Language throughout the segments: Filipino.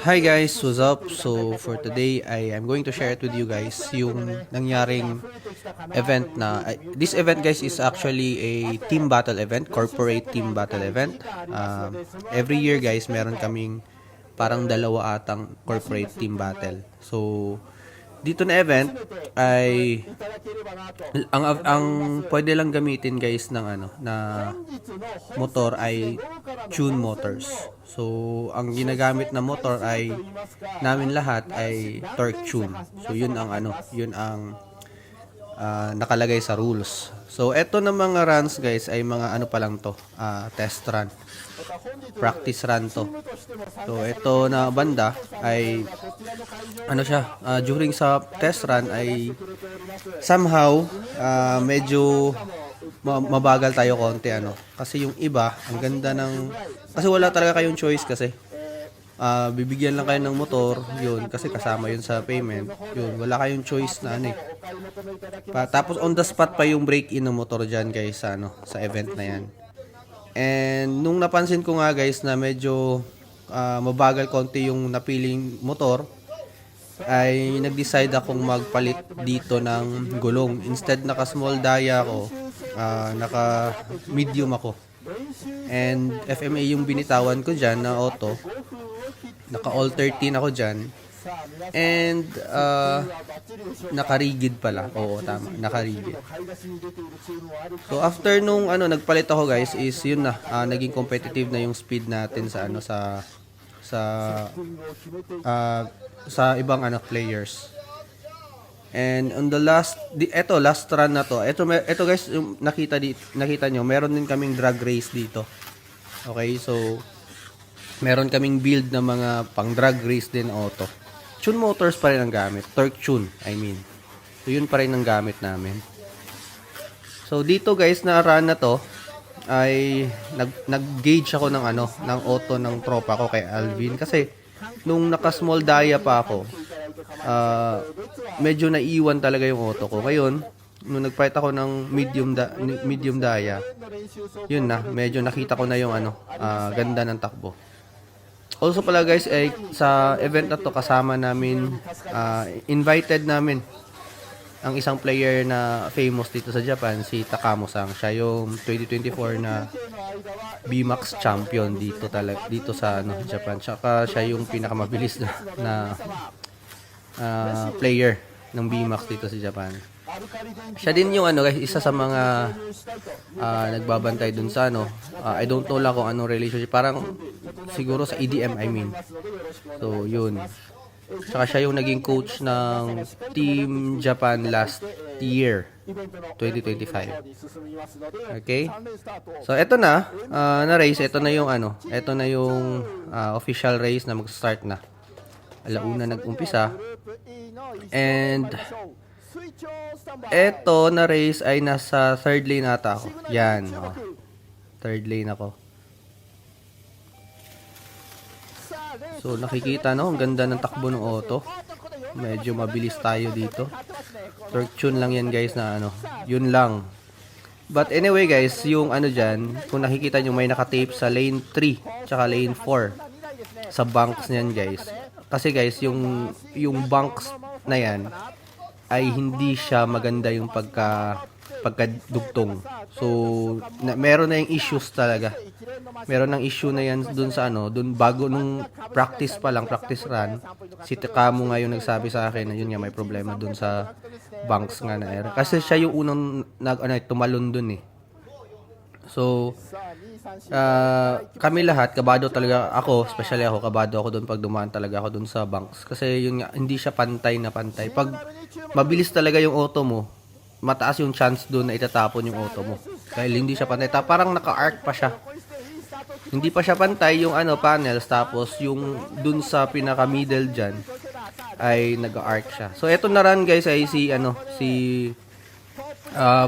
Hi guys, what's up? So for today, I am going to share it with you guys yung nangyaring event na this event guys is actually a team battle event, corporate team battle event. Every year guys, meron kaming parang dalawa atang corporate team battle. So dito na event ay ang pwede lang gamitin guys ng na motor ay Tune Motors. So ang ginagamit na motor ay namin lahat ay Torque Tune. So yun ang nakalagay sa rules. So eto na mga runs guys ay mga pa lang to, test run. Practice run to. So ito na banda ay during sa test run ay somehow medyo mabagal tayo konti kasi yung iba ang ganda kasi wala talaga kayong choice kasi bibigyan lang kayo ng motor yun kasi kasama yun sa payment yun wala kayong choice na tapos on the spot pa yung break in ng motor dyan guys sa event na yan. And nung napansin ko nga guys na medyo mabagal konti yung napiling motor ay nag-decide akong magpalit dito ng gulong. Instead naka small dia ako, naka medium ako. And FMA yung binitawan ko dyan na auto. Naka all 13 ako dyan. And naka-rigid pala. Oo, tama. Naka-rigid. So after nung nagpalit ako guys is yun na naging competitive na yung speed natin sa ibang players. And on the last run na to. Ito guys, yung nakita nyo, meron din kaming drag race dito. Okay, so meron kaming build na mga pang drag race din auto. Tune Motors pa rin ang gamit. Torque Tune, I mean. So, yun pa rin ang gamit namin. So, dito guys, na run na to, ay nag-gauge ako ng auto ng tropa ko kay Alvin. Kasi, nung naka-small dia pa ako, medyo naiwan talaga yung auto ko. Ngayon, nung nag-fight ako ng medium dia, yun na, medyo nakita ko na yung ganda ng takbo. Also pala guys, sa event na to kasama namin, invited namin ang isang player na famous dito sa Japan, si Takamo-san. Siya yung 2024 na BMAX champion dito sa Japan. Tsaka siya yung pinakamabilis na player ng BMAX dito sa Japan. Siya din yung guys, isa sa mga nagbabantay dun sa I don't know lang kung anong relationship, parang siguro sa EDM, I mean. So yun, saka siya yung naging coach ng Team Japan last year 2025. Okay, so eto na race, eto na yung official race na mag-start na. Alauna nag-umpisa. And eto na race ay nasa third lane ata ako. Yan. Third lane ako. So nakikita ang ganda ng takbo ng auto. Medyo mabilis tayo dito. Torque Tune lang yan guys na yun lang. But anyway guys, yung dyan, kung nakikita nyo may nakatape sa lane 3 tsaka lane 4 sa banks niyan guys. Kasi guys, yung banks na yan ay hindi siya maganda yung pagkadugtong. So meron na yung issues talaga. Meron ng issue na yan dun sa dun bago nung practice run. Si Takamo nga yung nagsabi sa akin na yun nga may problema dun sa banks nga na error. Kasi siya yung unang tumalon dun eh. So kami lahat kabado talaga ako, especially ako, kabado ako doon pag dumaan talaga ako doon sa banks kasi yun nga, hindi siya pantay na pantay. Pag mabilis talaga yung auto mo, mataas yung chance doon na itatapon yung auto mo dahil hindi siya pantay. Parang naka-arc pa siya, hindi pa siya pantay yung panels, tapos yung doon sa pinaka middle dyan ay nag-arc siya. So eto na run guys ay si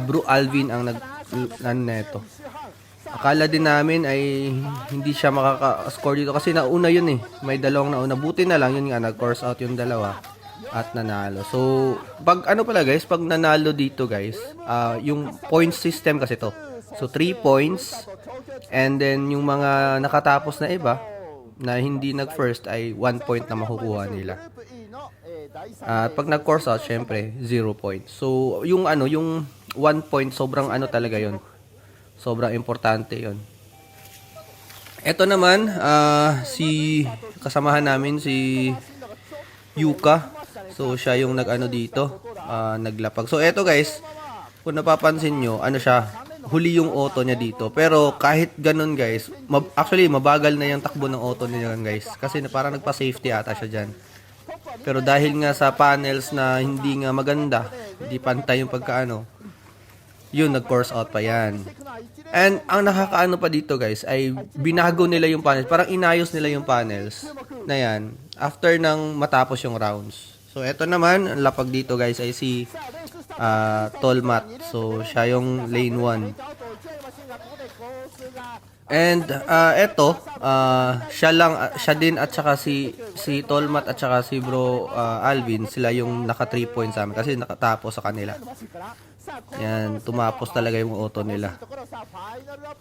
Bro Alvin ang neto. Akala din namin ay hindi siya makaka-score dito kasi nauna yun eh. May dalawang nauna. Buti na lang yun nga, nag-course out yung dalawa at nanalo. So, pag pala guys, pag nanalo dito guys, yung point system kasi to. So, 3 points and then yung mga nakatapos na iba, na hindi nag-first ay 1 point na makukuha nila. At pag nag-course out, syempre, 0 points. So, yung ano, yung 1 point, sobrang ano talaga yon. Sobrang importante yon. Ito naman, si kasamahan namin, si Yuka. So, siya yung nag-ano dito, naglapag. So, eto guys, kung napapansin nyo, ano siya, huli yung auto niya dito. Pero kahit ganun guys, actually mabagal na yung takbo ng auto niya guys. Kasi parang nagpa-safety ata siya dyan. Pero dahil nga sa panels na hindi nga maganda, hindi pantay yung pagkaano, yun, nag-course out pa yan. And ang nakakaano pa dito guys, ay binago nila yung panels. Parang inayos nila yung panels na yan after nang matapos yung rounds. So, eto naman, ang lapag dito guys ay si Tolmat. So, siya yung lane 1. And eto, siya din at saka si Tolmat at saka si Bro Alvin, sila yung naka 3 points sa amin kasi nakatapos sa kanila. Yan, tumapos talaga yung auto nila.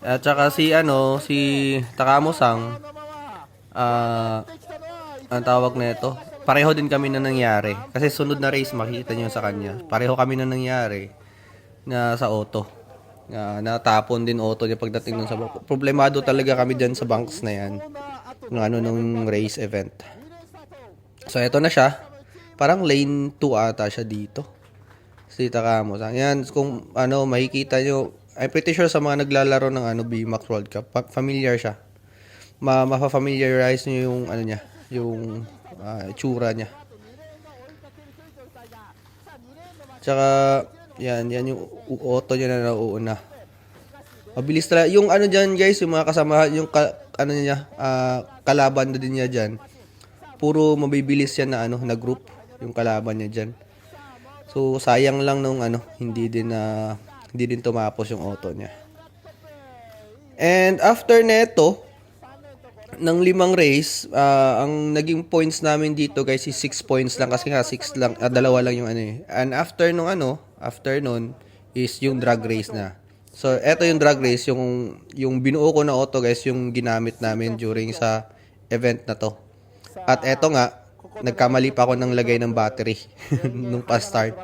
At saka si Takamo-sang, ang tawag na ito, pareho din kami na nangyari. Kasi sunod na race, makikita nyo sa kanya. Pareho kami na nangyari na sa auto. Natapon din auto niya pagdating nun sa bank. Problemado talaga kami dyan sa banks na yan. Nung race event. So, eto na siya. Parang lane 2 ata siya dito. Si Takamo-san. Yan, kung makikita nyo, I'm pretty sure sa mga naglalaro ng BMAX World Cup, familiar siya. Mapafamiliarize nyo yung niya, yung itsura niya. Tsaka yan yung auto niya na nauuna. Mabilis talaga yung diyan guys, yung mga kasama, yung niya, kalaban na din niya diyan. Puro mabibilis yan na group yung kalaban niya diyan. So sayang lang nung hindi din tumapos yung auto niya. And after neto, ng 5 race, ang naging points namin dito guys is 6 points lang kasi nga 6 lang, 2 lang yung And after nun is yung drag race na. So eto yung drag race, yung binuo ko na auto guys, yung ginamit namin during sa event na to. At eto nga, nagkamali pa ako ng lagay ng battery nung pa-start.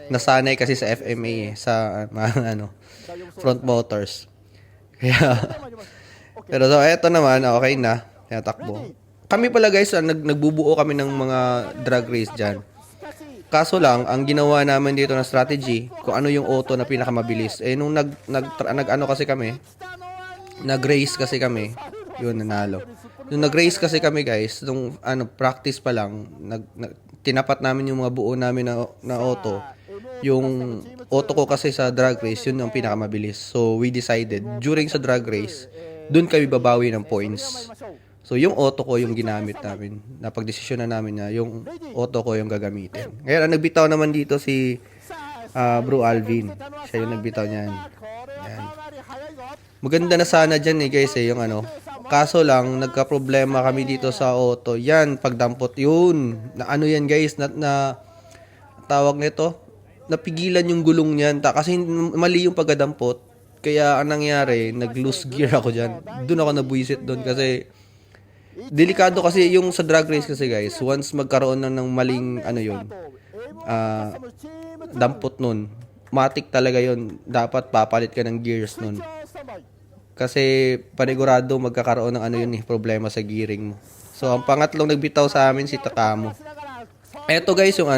Nasanay kasi sa FMA sa front motors. Kaya pero so, eto naman, okay na. Kaya takbo. Kami pala guys, nagbubuo kami ng mga drag race dyan. Kaso lang, ang ginawa namin dito na strategy, kung ano yung auto na pinakamabilis. Nung nag-race kasi kami, yun, nanalo. Nung nag-race kasi kami guys, nung practice pa lang, tinapat namin yung mga buo namin na auto. Yung auto ko kasi sa drag race, yun ang pinakamabilis. So, we decided, during sa drag race, dun kami babawi ng points. So, yung auto ko yung ginamit namin. Napag-desisyon na namin na yung auto ko yung gagamitin. Ngayon, ang nagbitaw naman dito si Bro Alvin. Siya yung nagbitaw niyan. Yan. Maganda na sana dyan guys yung Kaso lang, nagka-problema kami dito sa auto. Yan, pagdampot yun. Yan guys, na tawag nito, napigilan yung gulong niyan. Kasi mali yung pagkadampot. Kaya ang nangyari, nag-loose gear ako dyan. Doon ako nabuisit doon kasi delikado kasi yung sa drag race kasi guys. Once magkaroon ng maling dampot nun, matik talaga yun. Dapat papalit ka ng gears nun. Kasi panigurado magkakaroon ng problema sa gearing mo. So ang pangatlong nagbitaw sa amin si Takamo. Eto guys yung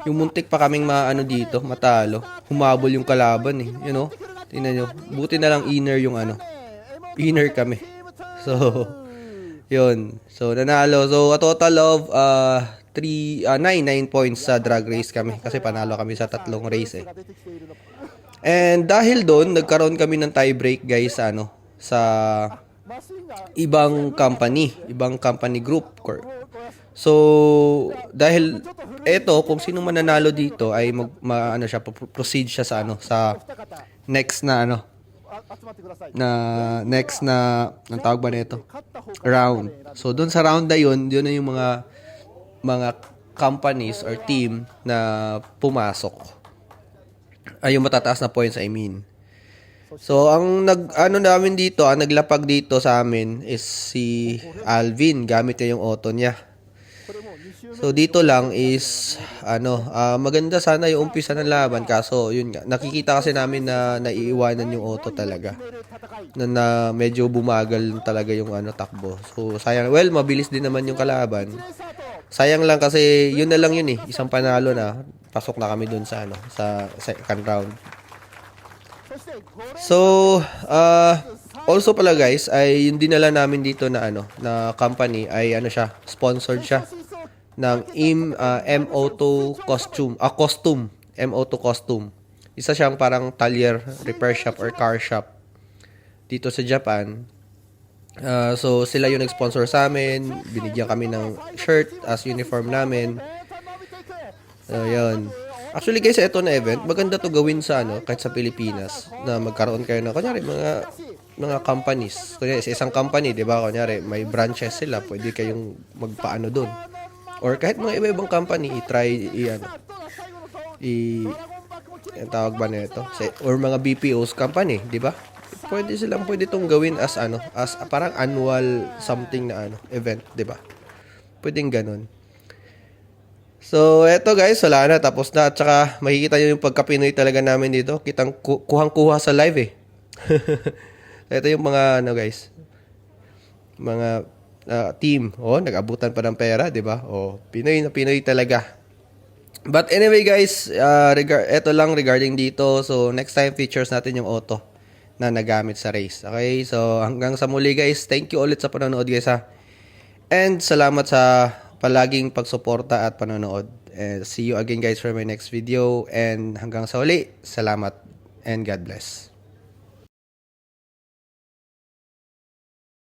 yung muntik pa kaming dito, matalo. Humabol yung kalaban Tingnan nyo, buti na lang inner yung inner kami. So, yun. So, nanalo. So, a total of 9 points sa drag race kami. Kasi panalo kami sa 3 race And dahil doon, nagkaroon kami ng tie break guys sa ibang company group. So, dahil kung sino mananalo dito ay proceed siya sa next na ang tawag ba nito? Round. So doon sa round na yun na yung mga companies or team na pumasok. Ay yung matataas na points, I mean. So, ang ano namin dito, ang naglapag dito sa amin is si Alvin. Gamit niya yung auto niya. So, dito lang is, maganda sana yung umpisa ng laban. Kaso, yun nga, nakikita kasi namin na naiiwanan yung auto talaga. Na medyo bumagal talaga yung takbo. So, sayang. Well, mabilis din naman yung kalaban. Sayang lang kasi, yun na lang yun eh. Isang panalo na. Pasok na kami dun sa, sa second round. So, also pala guys, ay yung dinala namin dito na na company ay siya, sponsored siya ng MO2 costume, MO2 costume. Isa siyang parang talyer repair shop or car shop dito sa Japan. So sila yung nag-sponsor sa amin, binigyan kami ng shirt as uniform namin. Yun. Actually guys, ito na event, maganda to gawin sa kahit sa Pilipinas na magkaroon kayo ng kunyari mga companies. Kunyari sa isang company, 'di ba? Kunyari may branches sila, pwede kayong magpaano doon. Or kahit mga iba-ibang company, i-try ang tawag ba nito? Or mga BPOs company, 'di ba? Pwede tong gawin as as parang annual something na event, 'di ba? Pwedeng ganun. So, eto guys, wala na, tapos na. At saka, makikita nyo yung pagka-Pinoy talaga namin dito. Kitang kuhang-kuha sa live eh. Ito yung mga, guys, mga team. Nag-abutan pa ng pera, di ba? Pinoy na Pinoy talaga. But anyway guys, eto lang regarding dito. So, next time features natin yung auto na nagamit sa race. Okay, so hanggang sa muli guys. Thank you ulit sa panonood guys ha. And salamat sa palaging pagsuporta at panonood. And see you again guys for my next video. And hanggang sa uli, salamat and God bless.